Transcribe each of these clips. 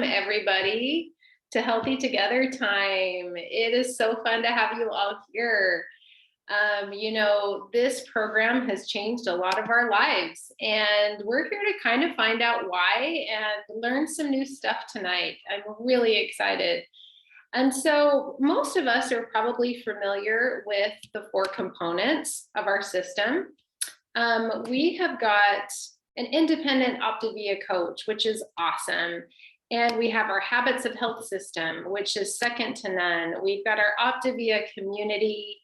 Everybody to Healthy Together Time. It is so fun to have you all here. This program has changed a lot of our lives, and we're here to kind of find out why and learn some new stuff tonight. I'm really excited. And so, most of us are probably familiar with the four components of our system. We have got an independent Optavia coach, which is awesome. And we have our Habits of Health system, which is second to none. We've got our Optavia community,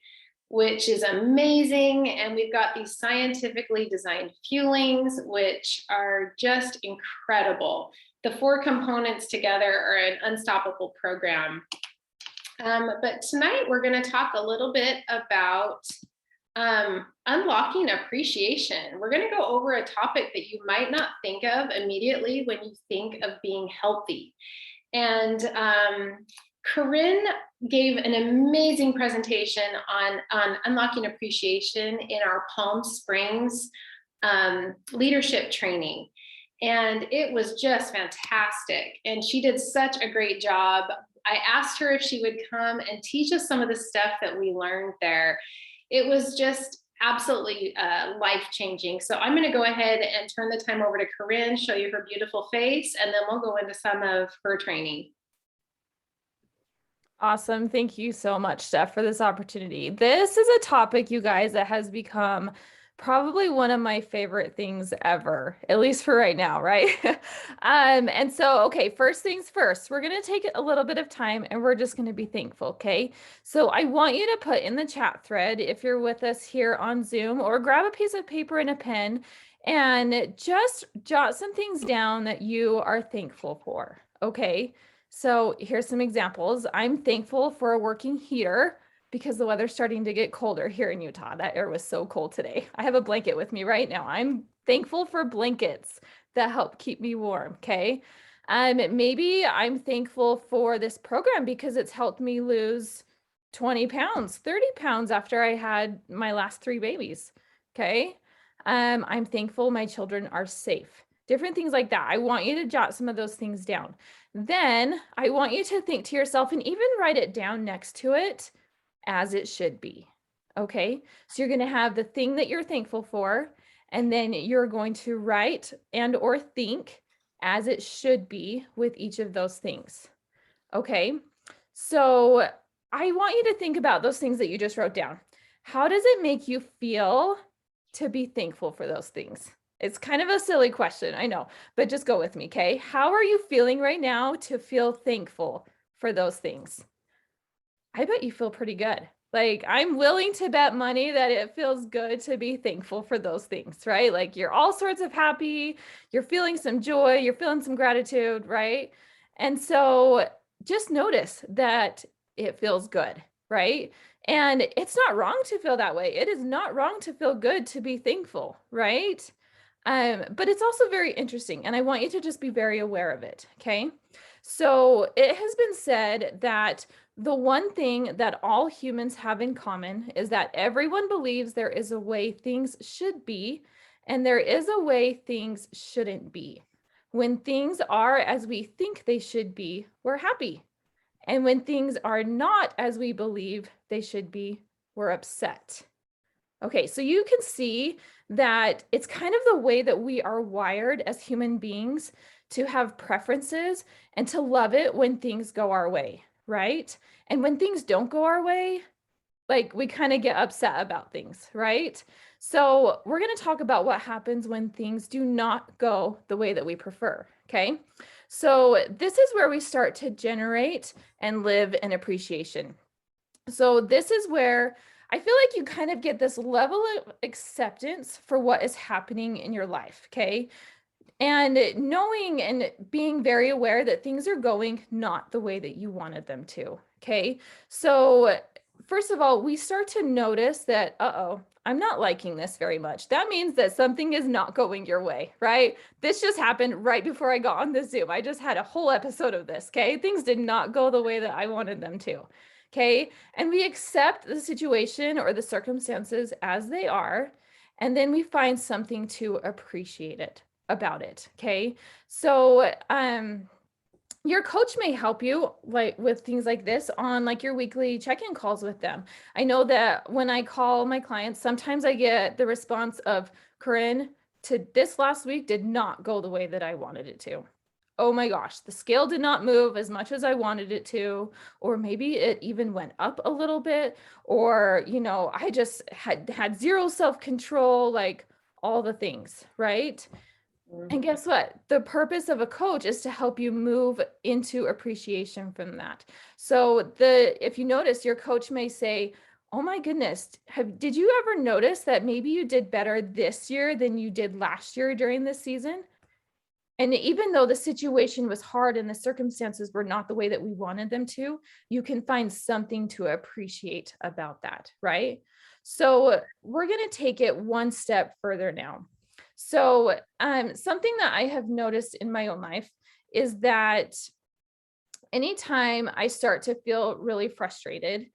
which is amazing. And we've got these scientifically designed fuelings, which are just incredible. The four components together are an unstoppable program. But tonight we're going to talk a little bit about unlocking appreciation. We're going to go over a topic that you might not think of immediately when you think of being healthy. And Corinne gave an amazing presentation on unlocking appreciation in our Palm Springs leadership training. And it was just fantastic. And she did such a great job. I asked her if she would come and teach us some of the stuff that we learned there. It was just absolutely life-changing. So I'm going to go ahead and turn the time over to Corinne, show you her beautiful face, and then we'll go into some of her training. Awesome. Thank you so much, Steph, for this opportunity. This is a topic, you guys, that has become probably one of my favorite things ever, at least for right now, right? And so, okay, first things first, we're going to take a little bit of time and we're just going to be thankful, okay? So I want you to put in the chat thread, if you're with us here on Zoom, or grab a piece of paper and a pen and just jot some things down that you are thankful for, okay? So here's some examples. I'm thankful for a working heater because the weather's starting to get colder here in Utah. That air was so cold today. I have a blanket with me right now. I'm thankful for blankets that help keep me warm, okay? Maybe I'm thankful for this program because it's helped me lose 20 pounds, 30 pounds after I had my last 3 babies, okay? I'm thankful my children are safe. Different things like that. I want you to jot some of those things down. Then I want you to think to yourself and even write it down next to it as it should be. Okay, so you're going to have the thing that you're thankful for, and then you're going to write and or think as it should be with each of those things. Okay, so I want you to think about those things that you just wrote down. How does it make you feel to be thankful for those things? It's kind of a silly question, I know, but just go with me, okay? How are you feeling right now to feel thankful for those things? I bet you feel pretty good. Like, I'm willing to bet money that it feels good to be thankful for those things, right? Like, you're all sorts of happy, you're feeling some joy, you're feeling some gratitude, right? And so just notice that it feels good, right? And it's not wrong to feel that way. It is not wrong to feel good, to be thankful, right? But it's also very interesting, and I want you to just be very aware of it, okay? So it has been said that the one thing that all humans have in common is that everyone believes there is a way things should be, and there is a way things shouldn't be. When things are as we think they should be, we're happy. And when things are not as we believe they should be, we're upset. Okay, so you can see that it's kind of the way that we are wired as human beings to have preferences and to love it when things go our way, right? And when things don't go our way, like, we kind of get upset about things, right? So we're going to talk about what happens when things do not go the way that we prefer, okay? So this is where we start to generate and live in appreciation. So this is where I feel like you kind of get this level of acceptance for what is happening in your life, okay? And knowing and being very aware that things are going not the way that you wanted them to, okay? So first of all, we start to notice that, I'm not liking this very much. That means that something is not going your way, right? This just happened right before I got on the Zoom. I just had a whole episode of this, okay? Things did not go the way that I wanted them to. Okay, and we accept the situation or the circumstances as they are, and then we find something to appreciate it about it. Okay, so your coach may help you like with things like this on like your weekly check-in calls with them. I know that when I call my clients, sometimes I get the response of, Corinne, to this last week did not go the way that I wanted it to. Oh my gosh, the scale did not move as much as I wanted it to, or maybe it even went up a little bit, or, I just had zero self-control, like all the things, right? And guess what? The purpose of a coach is to help you move into appreciation from that. So if you notice, your coach may say, oh my goodness, did you ever notice that maybe you did better this year than you did last year during this season? And even though the situation was hard and the circumstances were not the way that we wanted them to, you can find something to appreciate about that, right? So we're going to take it one step further now. So something that I have noticed in my own life is that anytime I start to feel really frustrated,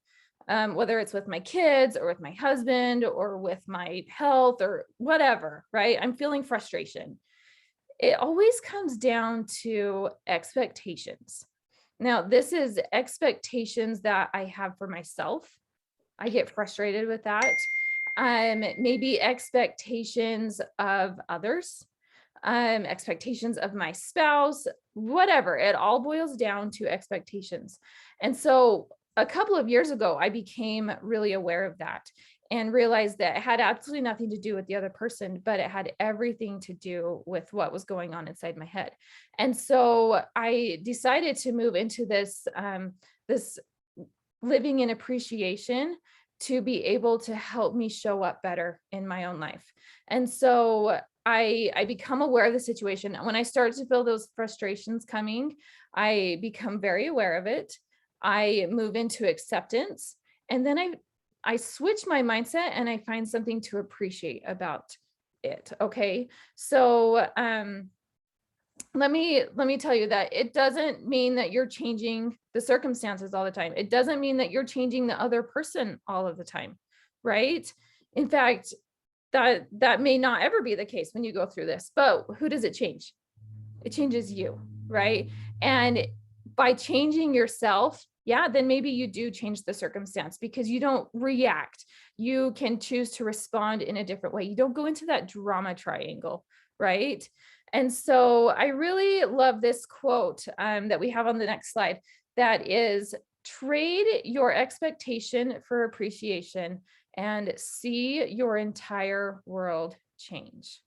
whether it's with my kids or with my husband or with my health or whatever, right? I'm feeling frustration. It always comes down to expectations. Now, this is expectations that I have for myself. I get frustrated with that. Maybe expectations of others, expectations of my spouse, whatever. It all boils down to expectations. And so a couple of years ago, I became really aware of that and realized that it had absolutely nothing to do with the other person, but it had everything to do with what was going on inside my head. And so I decided to move into this living in appreciation to be able to help me show up better in my own life. And so I become aware of the situation. When I start to feel those frustrations coming, I become very aware of it. I move into acceptance, and then I switch my mindset and I find something to appreciate about it. Okay. So let me tell you that it doesn't mean that you're changing the circumstances all the time. It doesn't mean that you're changing the other person all of the time, right? In fact, that may not ever be the case when you go through this, but who does it change? It changes you, right? And by changing yourself, yeah, then maybe you do change the circumstance because you don't react. You can choose to respond in a different way. You don't go into that drama triangle, right? And so I really love this quote that we have on the next slide that is, trade your expectation for appreciation and see your entire world change.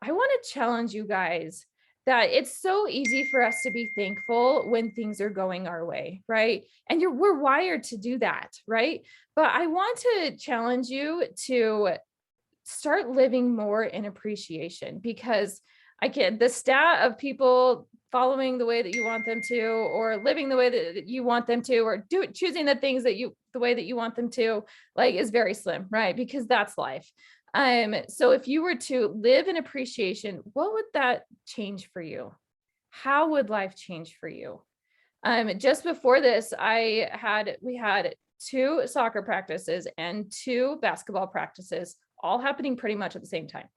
I want to challenge you guys that it's so easy for us to be thankful when things are going our way, right? And we're wired to do that, right? But I want to challenge you to start living more in appreciation, because the stat of people following the way that you want them to, or living the way that you want them to, or choosing the things the way that you want them to, like, is very slim, right? Because that's life. So if you were to live in appreciation, what would that change for you? How would life change for you? Just before this, we had 2 soccer practices and 2 basketball practices, all happening pretty much at the same time.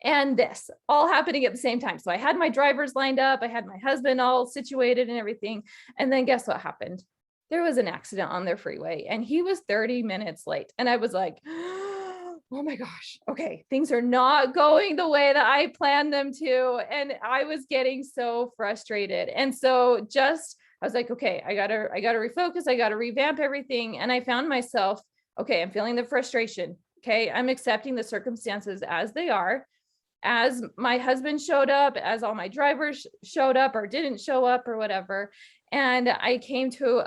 And this all happening at the same time. So I had my drivers lined up, I had my husband all situated and everything. And then guess what happened? There was an accident on their freeway and he was 30 minutes late. And I was like, oh my gosh, okay, things are not going the way that I planned them to. And I was getting so frustrated. And so I was like, okay, I gotta refocus. I gotta revamp everything. And I found myself, okay, I'm feeling the frustration. Okay, I'm accepting the circumstances as they are. As my husband showed up, as all my drivers showed up or didn't show up or whatever. And I came to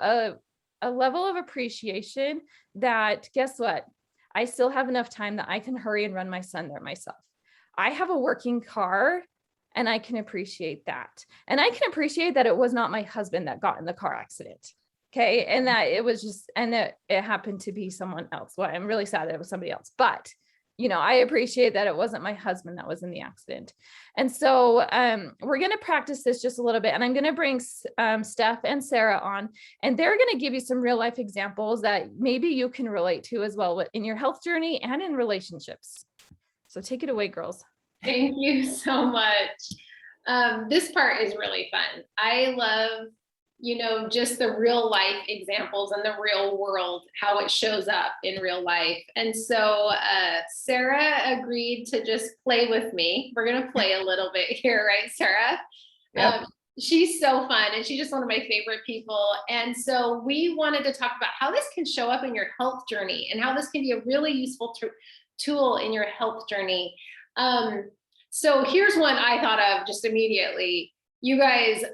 a level of appreciation that, guess what? I still have enough time that I can hurry and run my son there myself. I have a working car and I can appreciate that. And I can appreciate that it was not my husband that got in the car accident. Okay. And that it was just, and that it happened to be someone else. Well, I'm really sad that it was somebody else, but I appreciate that it wasn't my husband that was in the accident. And so we're going to practice this just a little bit. And I'm going to bring Steph and Sara on, and they're going to give you some real life examples that maybe you can relate to as well in your health journey and in relationships. So take it away, girls. Thank you so much. This part is really fun. I love, just the real life examples and the real world, how it shows up in real life. And so Sara agreed to just play with me. We're going to play a little bit here, right, Sara? Yep. She's so fun, and she's just one of my favorite people. And so we wanted to talk about how this can show up in your health journey and how this can be a really useful tool in your health journey. So here's one I thought of just immediately. You guys,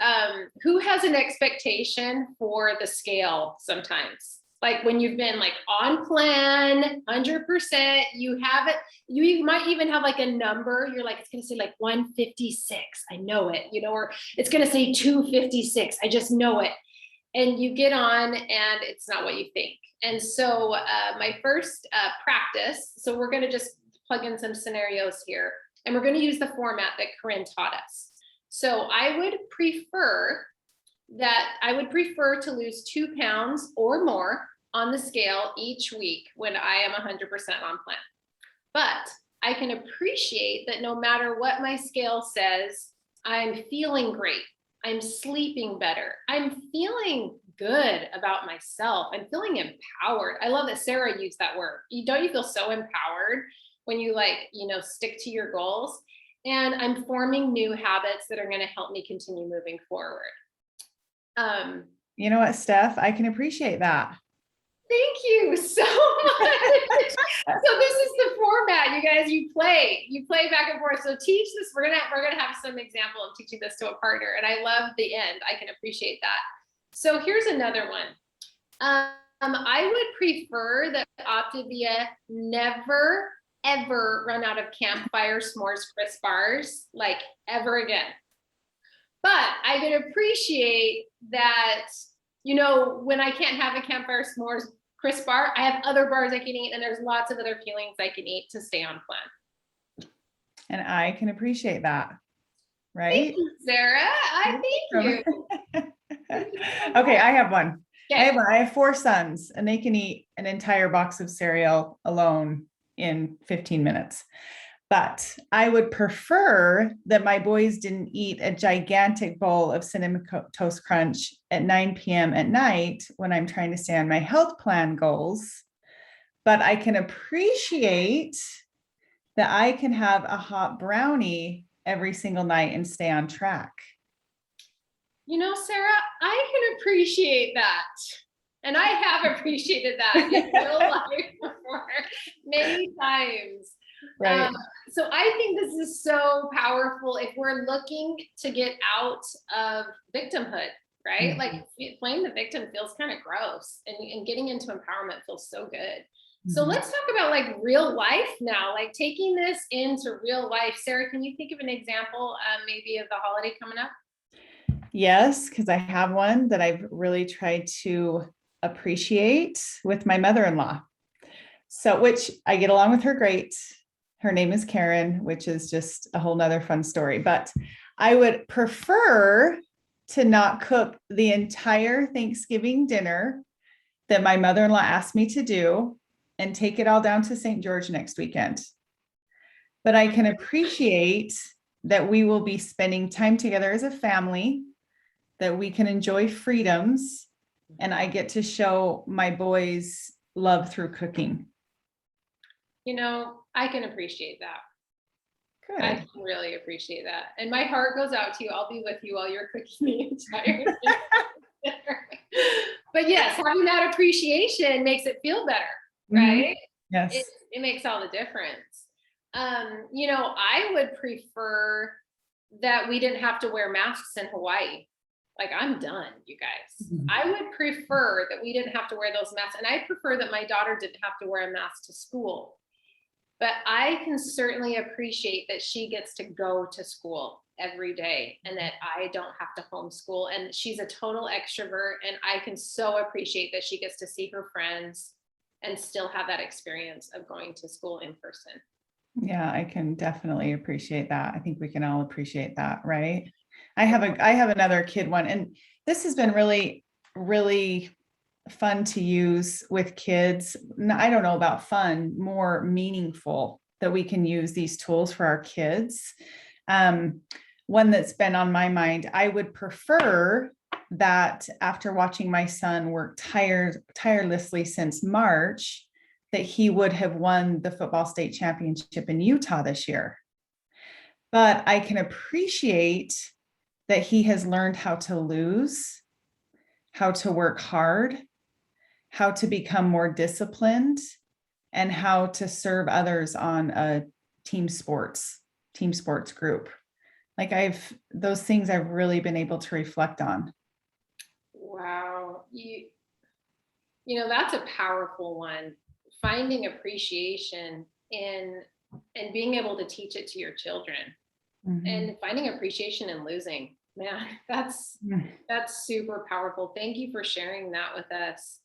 who has an expectation for the scale sometimes? Like when you've been like on plan, 100%, you have it, you might even have like a number. You're like, it's going to say like 156. I know it, or it's going to say 256. I just know it. And you get on and it's not what you think. And so my first practice, so we're going to just plug in some scenarios here, and we're going to use the format that Corinne taught us. So I would prefer to lose 2 pounds or more on the scale each week when I am 100% on plan. But I can appreciate that no matter what my scale says, I'm feeling great. I'm sleeping better. I'm feeling good about myself. I'm feeling empowered. I love that Sara used that word. Don't you feel so empowered when you stick to your goals? And I'm forming new habits that are going to help me continue moving forward. You know what, Steph? I can appreciate that. Thank you so much. So this is the format, you guys. You play back and forth. So teach this. We're gonna have some example of teaching this to a partner, and I love the end. I can appreciate that. So here's another one. I would prefer that Optavia never ever run out of campfire s'mores crisp bars, like ever again. But I could appreciate that, when I can't have a campfire s'mores crisp bar, I have other bars I can eat, and there's lots of other feelings I can eat to stay on plan. And I can appreciate that, right? Thank you, Sara. Thank you. Okay, I have one. Okay. I have 4 sons, and they can eat an entire box of cereal alone in 15 minutes. But I would prefer that my boys didn't eat a gigantic bowl of Cinnamon Toast Crunch at 9 p.m. at night when I'm trying to stay on my health plan goals. But I can appreciate that I can have a hot brownie every single night and stay on track. Sara, I can appreciate that. And I have appreciated that in real life before many times. Right. So I think this is so powerful if we're looking to get out of victimhood, right? Mm-hmm. Like playing the victim feels kind of gross, and getting into empowerment feels so good. Mm-hmm. So let's talk about like real life now, like taking this into real life. Sara, can you think of an example maybe of the holiday coming up? Yes, because I have one that I've really tried to appreciate with my mother-in-law. So, which I get along with her great. Her name is Karen, which is just a whole nother fun story. But I would prefer to not cook the entire Thanksgiving dinner that my mother-in-law asked me to do and take it all down to St. George next weekend. But I can appreciate that we will be spending time together as a family, that we can enjoy freedoms, and I get to show my boys love through cooking. I can appreciate that. Good. I really appreciate that. And my heart goes out to you. I'll be with you while you're cooking the entire dinner. But yes, having that appreciation makes it feel better, right? Mm-hmm. Yes. It makes all the difference. I would prefer that we didn't have to wear masks in Hawaii. Like, I'm done, you guys. Mm-hmm. I would prefer that we didn't have to wear those masks. And I prefer that my daughter didn't have to wear a mask to school. But I can certainly appreciate that she gets to go to school every day and that I don't have to homeschool. And she's a total extrovert. And I can so appreciate that she gets to see her friends and still have that experience of going to school in person. Yeah, I can definitely appreciate that. I think we can all appreciate that, right? I have another kid one, and this has been really, really fun to use with kids. I don't know about fun, more meaningful, that we can use these tools for our kids. one that's been on my mind. I would prefer that after watching my son work tirelessly since March, that he would have won the football state championship in Utah this year. But I can appreciate that he has learned how to lose, how to work hard, how to become more disciplined, and how to serve others on a team sports group. Like those things I've really been able to reflect on. Wow. That's a powerful one. Finding appreciation and being able to teach it to your children, and finding appreciation in losing. Man, that's super powerful. Thank you for sharing that with us.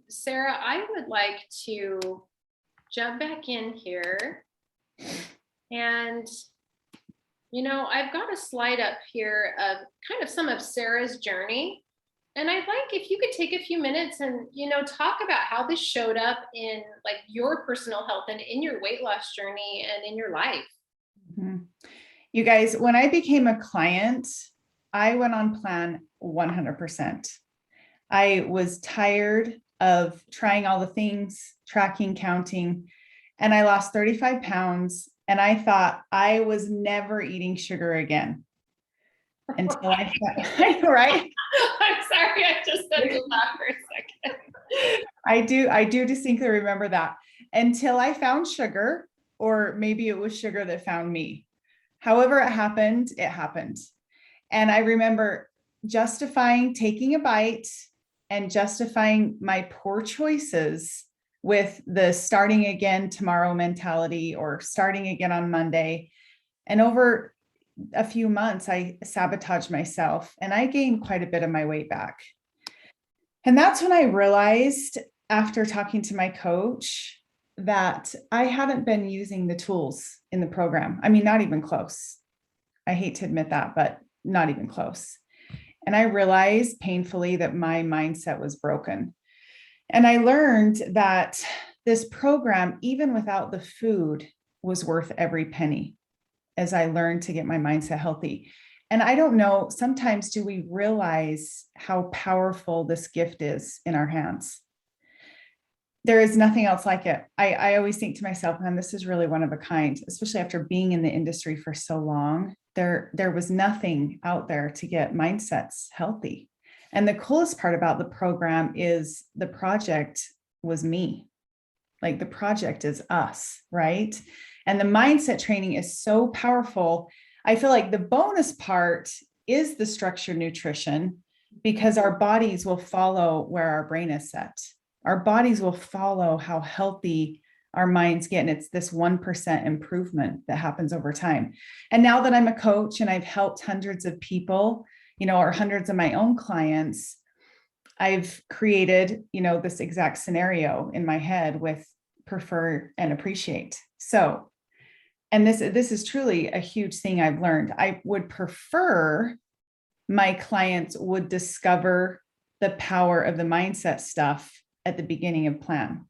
Sara, I would like to jump back in here, and I've got a slide up here of kind of some of Sara's journey. And I'd like if you could take a few minutes and, talk about how this showed up in like your personal health and in your weight loss journey and in your life. You guys, when I became a client, I went on plan 100%. I was tired of trying all the things, tracking, counting, and I lost 35 pounds. And I thought I was never eating sugar again until I right? I'm sorry, I just had to laugh for a second. I do distinctly remember that until I found sugar, or maybe it was sugar that found me. However it happened, it happened. And I remember justifying taking a bite and justifying my poor choices with the starting again tomorrow mentality, or starting again on Monday. And over a few months, I sabotaged myself and I gained quite a bit of my weight back. And that's when I realized, after talking to my coach, that I hadn't been using the tools in the program. I mean, not even close. I hate to admit that, but not even close. And I realized painfully that my mindset was broken. And I learned that this program, even without the food, was worth every penny, as I learned to get my mindset healthy. And I don't know, sometimes do we realize how powerful this gift is in our hands? There is nothing else like it. I always think to myself, man, this is really one of a kind, especially after being in the industry for so long. There was nothing out there to get mindsets healthy. And the coolest part about the program is the project was me. Like the project is us, right? And the mindset training is so powerful. I feel like the bonus part is the structured nutrition, because our bodies will follow where our brain is set. Our bodies will follow how healthy our minds get. And it's this 1% improvement that happens over time. And now that I'm a coach and I've helped hundreds of people, or hundreds of my own clients, I've created, this exact scenario in my head with prefer and appreciate. So, and this is truly a huge thing I've learned. I would prefer my clients would discover the power of the mindset stuff at the beginning of plan.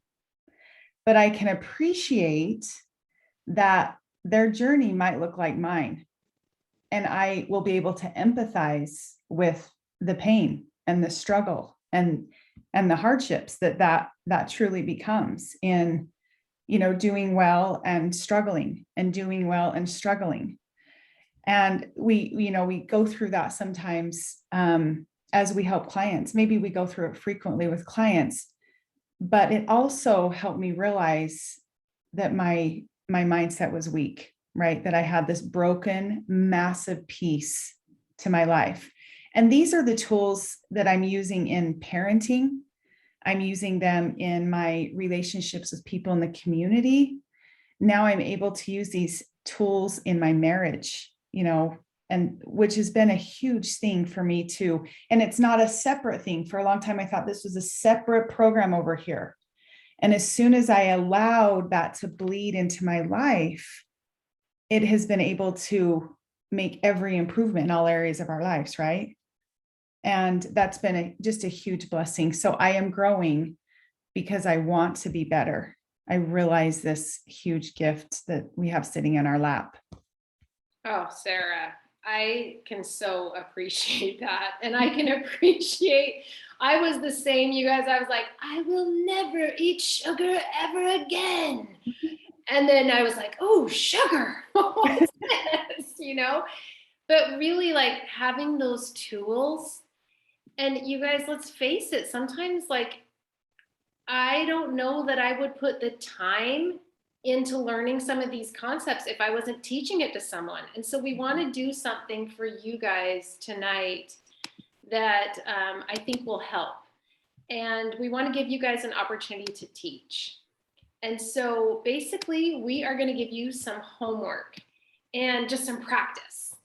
But I can appreciate that their journey might look like mine. And I will be able to empathize with the pain and the struggle and the hardships that truly becomes in, doing well and struggling, and doing well and struggling. And we go through that sometimes as we help clients. Maybe we go through it frequently with clients, but it also helped me realize that my mindset was weak, right? That I had this broken, massive piece to my life. And these are the tools that I'm using in parenting. I'm using them in my relationships with people in the community. Now I'm able to use these tools in my marriage, and which has been a huge thing for me too. And it's not a separate thing. For a long time, I thought this was a separate program over here. And as soon as I allowed that to bleed into my life, it has been able to make every improvement in all areas of our lives, right? And that's been just a huge blessing. So I am growing because I want to be better. I realize this huge gift that we have sitting in our lap. Oh, Sarah, I can so appreciate that. And I can appreciate, I was the same, you guys. I was like, I will never eat sugar ever again. And then I was like, oh, sugar. What's this? But really, like, having those tools. And you guys, let's face it, sometimes, like, I don't know that I would put the time into learning some of these concepts if I wasn't teaching it to someone. And so we want to do something for you guys tonight that I think will help. And we want to give you guys an opportunity to teach. And so basically, we are going to give you some homework and just some practice.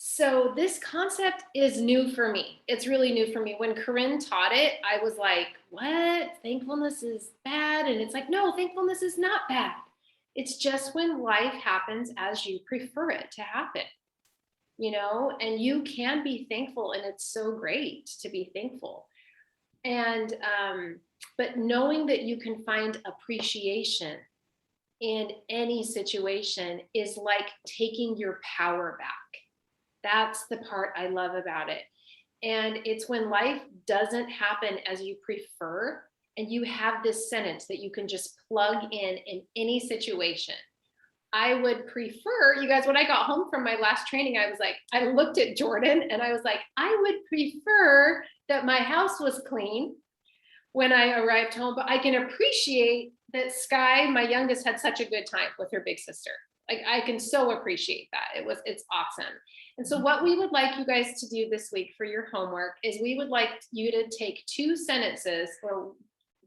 So this concept is new for me. It's really new for me. When Corinne taught it, I was like, what? Thankfulness is bad? And it's like, no, thankfulness is not bad. It's just when life happens as you prefer it to happen, and you can be thankful, and it's so great to be thankful. And, but knowing that you can find appreciation in any situation is like taking your power back. That's the part I love about it. And it's when life doesn't happen as you prefer, and you have this sentence that you can just plug in any situation. I would prefer, you guys, when I got home from my last training, I was like, I looked at Jordan and I was like, I would prefer that my house was clean when I arrived home, but I can appreciate that Sky, my youngest, had such a good time with her big sister. Like, I can so appreciate that. It's awesome. And so what we would like you guys to do this week for your homework is we would like you to take 2 sentences or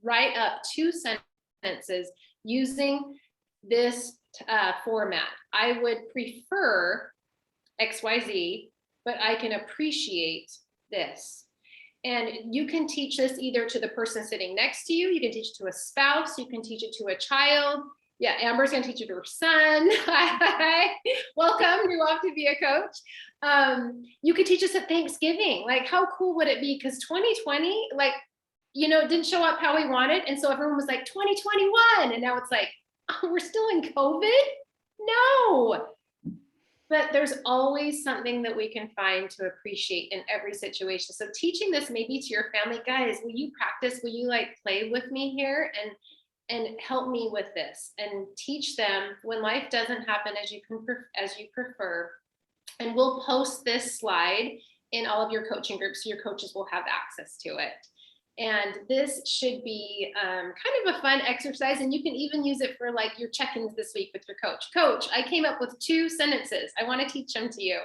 write up 2 sentences using this format. I would prefer XYZ, but I can appreciate this. And you can teach this either to the person sitting next to you, you can teach it to a spouse, you can teach it to a child. Yeah, Amber's gonna teach it to her son. Hi, welcome, you're off to be a coach. You could teach us at Thanksgiving. Like, how cool would it be? Because 2020, like, it didn't show up how we wanted. And so everyone was like, 2021. And now it's like, oh, we're still in COVID? No. But there's always something that we can find to appreciate in every situation. So teaching this maybe to your family, guys, will you practice? Will you like play with me here and help me with this and teach them when life doesn't happen as you prefer. And we'll post this slide in all of your coaching groups so your coaches will have access to it. And this should be kind of a fun exercise, and you can even use it for like your check-ins this week with your coach. Coach, I came up with 2 sentences. I want to teach them to you.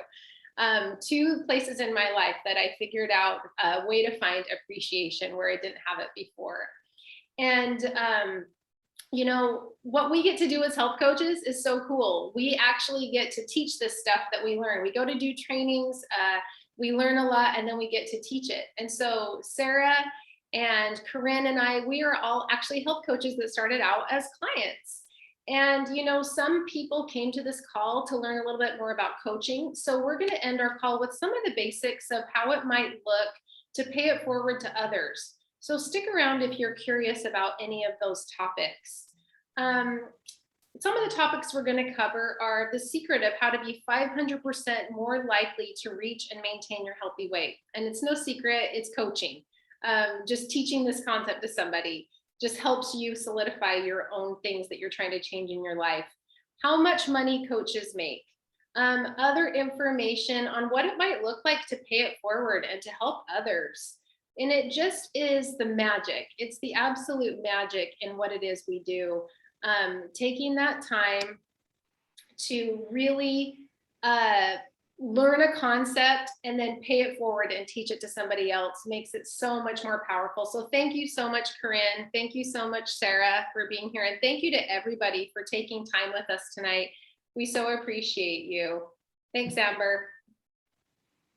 2 places in my life that I figured out a way to find appreciation where I didn't have it before. And what we get to do as health coaches is so cool. We actually get to teach this stuff that we learn. We go to do trainings, we learn a lot, and then we get to teach it. And so Sarah and Corinne and I, we are all actually health coaches that started out as clients. And, some people came to this call to learn a little bit more about coaching. So we're going to end our call with some of the basics of how it might look to pay it forward to others. So stick around if you're curious about any of those topics. Some of the topics we're going to cover are the secret of how to be 500% more likely to reach and maintain your healthy weight. And it's no secret, it's coaching. Just teaching this concept to somebody just helps you solidify your own things that you're trying to change in your life. How much money coaches make. Other information on what it might look like to pay it forward and to help others. And it just is the magic. It's the absolute magic in what it is we do. Taking that time to really learn a concept and then pay it forward and teach it to somebody else makes it so much more powerful. So thank you so much, Corinne. Thank you so much, Sarah, for being here. And thank you to everybody for taking time with us tonight. We so appreciate you. Thanks, Amber.